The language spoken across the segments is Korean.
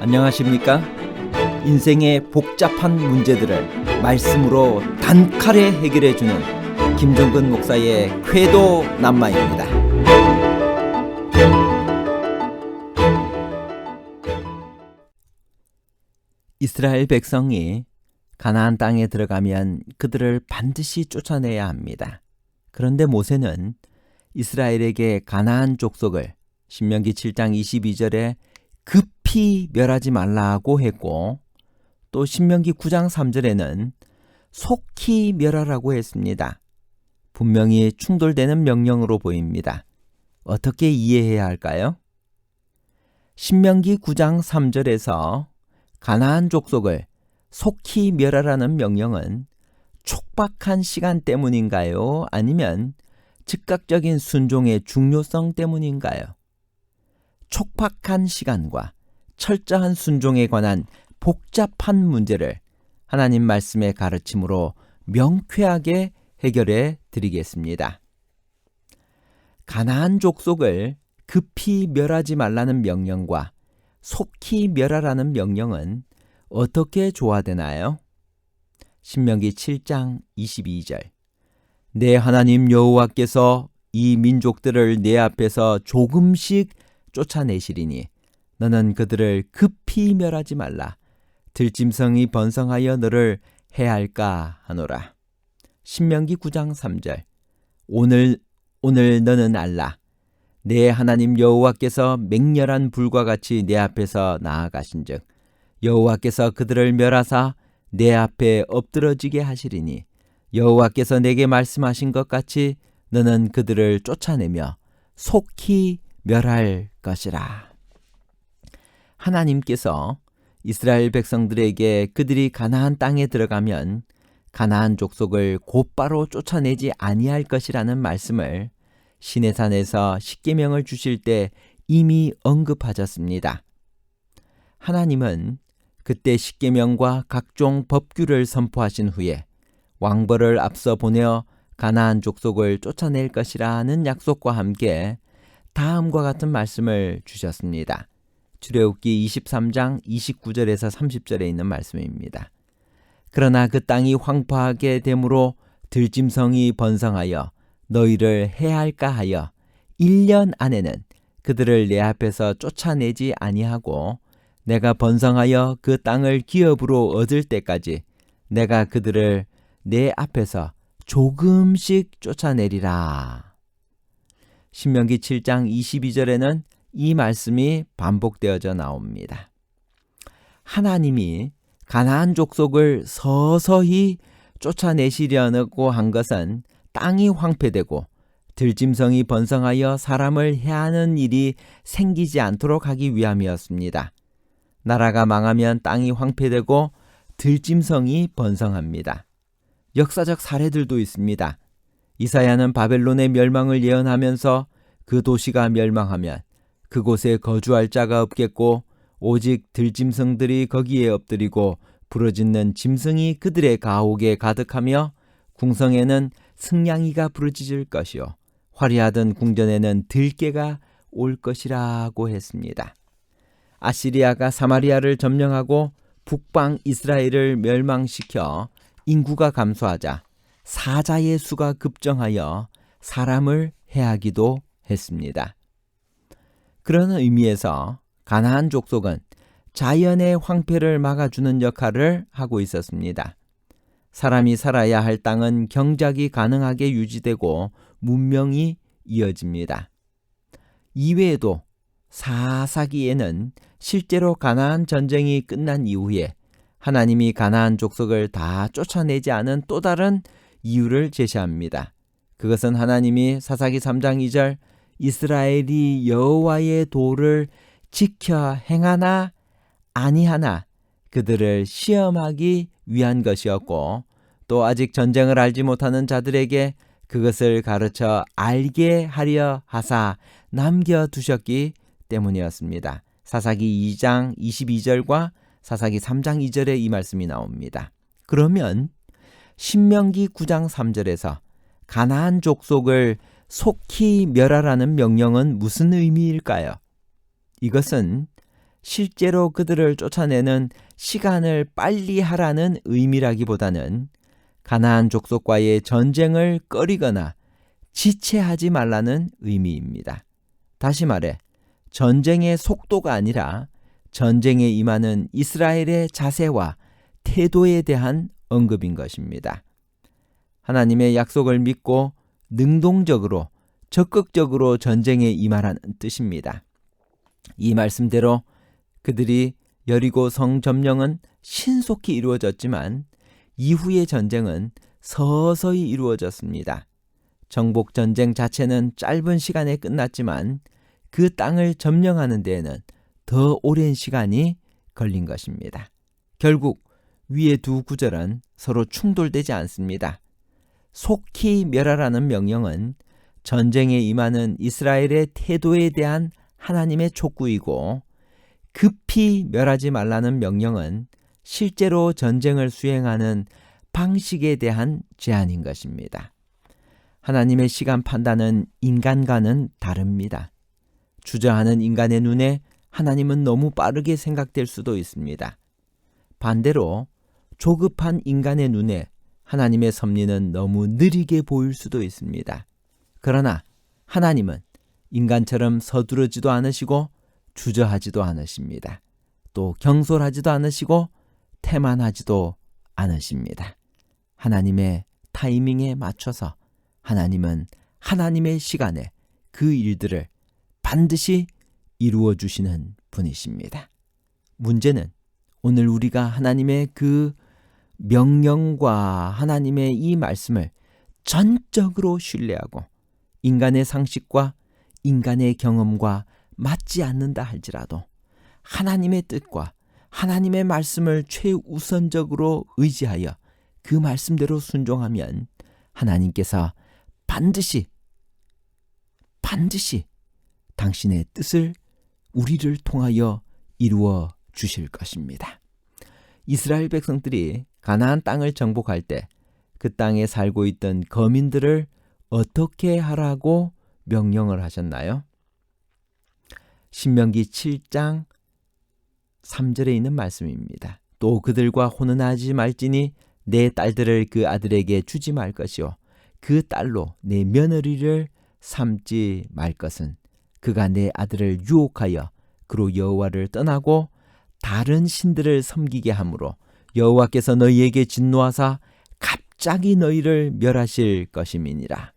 안녕하십니까? 인생의 복잡한 문제들을 말씀으로 단칼에 해결해주는 김종근 목사의 쾌도 남마입니다. 이스라엘 백성이 가나안 땅에 들어가면 그들을 반드시 쫓아내야 합니다. 그런데 모세는 이스라엘에게 가나안 족속을 신명기 7장 22절에 급히 멸하지 말라고 했고, 또 신명기 9장 3절에는 속히 멸하라고 했습니다. 분명히 충돌되는 명령으로 보입니다. 어떻게 이해해야 할까요? 신명기 9장 3절에서 가나안 족속을 속히 멸하라는 명령은 촉박한 시간 때문인가요? 아니면 즉각적인 순종의 중요성 때문인가요? 촉박한 시간과 철저한 순종에 관한 복잡한 문제를 하나님 말씀의 가르침으로 명쾌하게 해결해 드리겠습니다. 가나안 족속을 급히 멸하지 말라는 명령과 속히 멸하라는 명령은 어떻게 조화되나요? 신명기 7장 22절, 내 하나님 여호와께서 이 민족들을 내 앞에서 조금씩 쫓아내시리니 너는 그들을 급히 멸하지 말라. 들짐승이 번성하여 너를 해할까 하노라. 신명기 9장 3절, 오늘 너는 알라. 내 하나님 여호와께서 맹렬한 불과 같이 내 앞에서 나아가신즉 여호와께서 그들을 멸하사 내 앞에 엎드러지게 하시리니 여호와께서 내게 말씀하신 것 같이 너는 그들을 쫓아내며 속히 멸할 것이라. 하나님께서 이스라엘 백성들에게 그들이 가나안 땅에 들어가면 가나안 족속을 곧바로 쫓아내지 아니할 것이라는 말씀을 시내산에서 십계명을 주실 때 이미 언급하셨습니다. 하나님은 그때 십계명과 각종 법규를 선포하신 후에 왕벌을 앞서 보내어 가나안 족속을 쫓아낼 것이라는 약속과 함께 다음과 같은 말씀을 주셨습니다. 출애굽기 23장 29절에서 30절에 있는 말씀입니다. 그러나 그 땅이 황폐하게 되므로 들짐승이 번성하여 너희를 해할까 하여 1년 안에는 그들을 내 앞에서 쫓아내지 아니하고 내가 번성하여 그 땅을 기업으로 얻을 때까지 내가 그들을 내 앞에서 조금씩 쫓아내리라. 신명기 7장 22절에는 이 말씀이 반복되어져 나옵니다. 하나님이 가나안 족속을 서서히 쫓아내시려고 한 것은 땅이 황폐되고 들짐승이 번성하여 사람을 해하는 일이 생기지 않도록 하기 위함이었습니다. 나라가 망하면 땅이 황폐되고 들짐승이 번성합니다. 역사적 사례들도 있습니다. 이사야는 바벨론의 멸망을 예언하면서 그 도시가 멸망하면 그곳에 거주할 자가 없겠고 오직 들짐승들이 거기에 엎드리고 부르짖는 짐승이 그들의 가옥에 가득하며 궁성에는 승냥이가 부르짖을 것이요 화려하던 궁전에는 들깨가 올 것이라고 했습니다. 아시리아가 사마리아를 점령하고 북방 이스라엘을 멸망시켜 인구가 감소하자 사자의 수가 급증하여 사람을 해하기도 했습니다. 그런 의미에서 가나안 족속은 자연의 황폐를 막아주는 역할을 하고 있었습니다. 사람이 살아야 할 땅은 경작이 가능하게 유지되고 문명이 이어집니다. 이외에도 사사기에는 실제로 가나안 전쟁이 끝난 이후에 하나님이 가나안 족속을 다 쫓아내지 않은 또 다른 이유를 제시합니다. 그것은 하나님이 사사기 3장 2절 이스라엘이 여호와의 도를 지켜 행하나 아니하나 그들을 시험하기 위한 것이었고, 또 아직 전쟁을 알지 못하는 자들에게 그것을 가르쳐 알게 하려 하사 남겨두셨기 때문이었습니다. 사사기 2장 22절과 사사기 3장 2절에 이 말씀이 나옵니다. 그러면 신명기 9장 3절에서 가나안 족속을 속히 멸하라는 명령은 무슨 의미일까요? 이것은 실제로 그들을 쫓아내는 시간을 빨리 하라는 의미라기보다는 가나안 족속과의 전쟁을 꺼리거나 지체하지 말라는 의미입니다. 다시 말해 전쟁의 속도가 아니라 전쟁에 임하는 이스라엘의 자세와 태도에 대한 언급인 것입니다. 하나님의 약속을 믿고 능동적으로 적극적으로 전쟁에 임하라는 뜻입니다. 이 말씀대로 그들이 여리고 성 점령은 신속히 이루어졌지만 이후의 전쟁은 서서히 이루어졌습니다. 정복 전쟁 자체는 짧은 시간에 끝났지만 그 땅을 점령하는 데에는 더 오랜 시간이 걸린 것입니다. 결국 위의 두 구절은 서로 충돌되지 않습니다. 속히 멸하라는 명령은 전쟁에 임하는 이스라엘의 태도에 대한 하나님의 촉구이고, 급히 멸하지 말라는 명령은 실제로 전쟁을 수행하는 방식에 대한 제안인 것입니다. 하나님의 시간 판단은 인간과는 다릅니다. 주저하는 인간의 눈에 하나님은 너무 빠르게 생각될 수도 있습니다. 반대로 조급한 인간의 눈에 하나님의 섭리는 너무 느리게 보일 수도 있습니다. 그러나 하나님은 인간처럼 서두르지도 않으시고 주저하지도 않으십니다. 또 경솔하지도 않으시고 태만하지도 않으십니다. 하나님의 타이밍에 맞춰서 하나님은 하나님의 시간에 그 일들을 반드시 이루어 주시는 분이십니다. 문제는 오늘 우리가 하나님의 그 명령과 하나님의 이 말씀을 전적으로 신뢰하고 인간의 상식과 인간의 경험과 맞지 않는다 할지라도 하나님의 뜻과 하나님의 말씀을 최우선적으로 의지하여 그 말씀대로 순종하면 하나님께서 반드시 당신의 뜻을 우리를 통하여 이루어 주실 것입니다. 이스라엘 백성들이 가나안 땅을 정복할 때 그 땅에 살고 있던 거민들을 어떻게 하라고 명령을 하셨나요? 신명기 7장 3절에 있는 말씀입니다. 또 그들과 혼인하지 말지니 내 딸들을 그 아들에게 주지 말 것이요 그 딸로 내 며느리를 삼지 말 것은 그가 내 아들을 유혹하여 그로 여호와를 떠나고 다른 신들을 섬기게 하므로 여호와께서 너희에게 진노하사 갑자기 너희를 멸하실 것임이니라.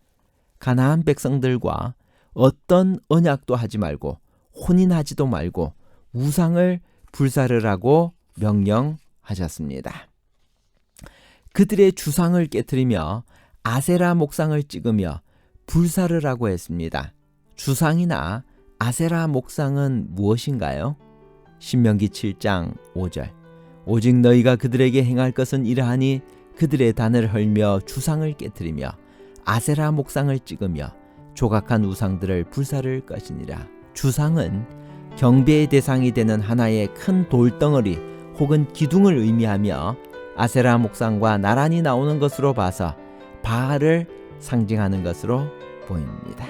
가나안 백성들과 어떤 언약도 하지 말고 혼인하지도 말고 우상을 불사르라고 명령하셨습니다. 그들의 주상을 깨트리며 아세라 목상을 찍으며 불사르라고 했습니다. 주상이나 아세라 목상은 무엇인가요? 신명기 7장 5절 오직 너희가 그들에게 행할 것은 이러하니 그들의 단을 헐며 주상을 깨트리며 아세라 목상을 찍으며 조각한 우상들을 불사를 것이니라. 주상은 경배의 대상이 되는 하나의 큰 돌덩어리 혹은 기둥을 의미하며 아세라 목상과 나란히 나오는 것으로 봐서 바알을 상징하는 것으로 보입니다.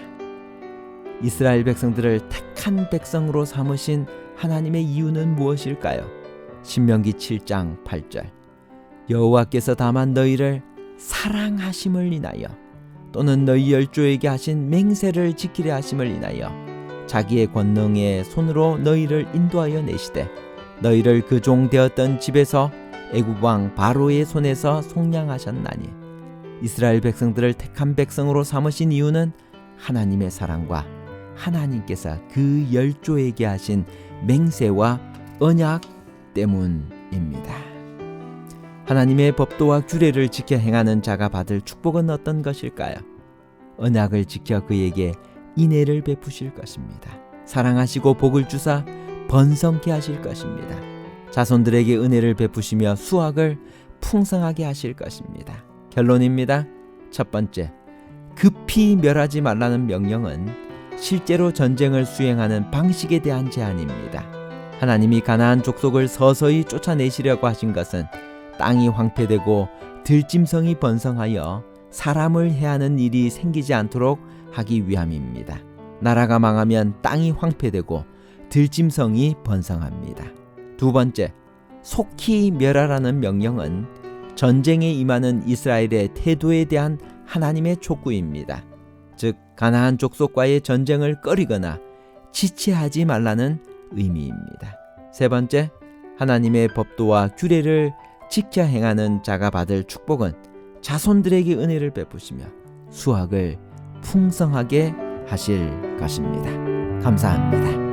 이스라엘 백성들을 택한 백성으로 삼으신 하나님의 이유는 무엇일까요? 신명기 7장 8절 여호와께서 다만 너희를 사랑하심을 인하여 또는 너희 열조에게 하신 맹세를 지키려 하심을 인하여 자기의 권능의 손으로 너희를 인도하여 내시되 너희를 그 종 되었던 집에서 애굽 왕 바로의 손에서 속량하셨나니. 이스라엘 백성들을 택한 백성으로 삼으신 이유는 하나님의 사랑과 하나님께서 그 열조에게 하신 맹세와 언약 때문입니다. 하나님의 법도와 규례를 지켜 행하는 자가 받을 축복은 어떤 것일까요? 언약을 지켜 그에게 인애를 베푸실 것입니다. 사랑하시고 복을 주사 번성케 하실 것입니다. 자손들에게 은혜를 베푸시며 수확을 풍성하게 하실 것입니다. 결론입니다. 첫 번째, 급히 멸하지 말라는 명령은 실제로 전쟁을 수행하는 방식에 대한 제안입니다. 하나님이 가나안 족속을 서서히 쫓아내시려고 하신 것은 땅이 황폐되고 들짐승이 번성하여 사람을 해하는 일이 생기지 않도록 하기 위함입니다. 나라가 망하면 땅이 황폐되고 들짐승이 번성합니다. 두 번째, 속히 멸하라는 명령은 전쟁에 임하는 이스라엘의 태도에 대한 하나님의 촉구입니다. 즉 가나안 족속과의 전쟁을 꺼리거나 지체하지 말라는 의미입니다. 세 번째, 하나님의 법도와 규례를 지켜 행하는 자가 받을 축복은 자손들에게 은혜를 베푸시며 수확을 풍성하게 하실 것입니다. 감사합니다.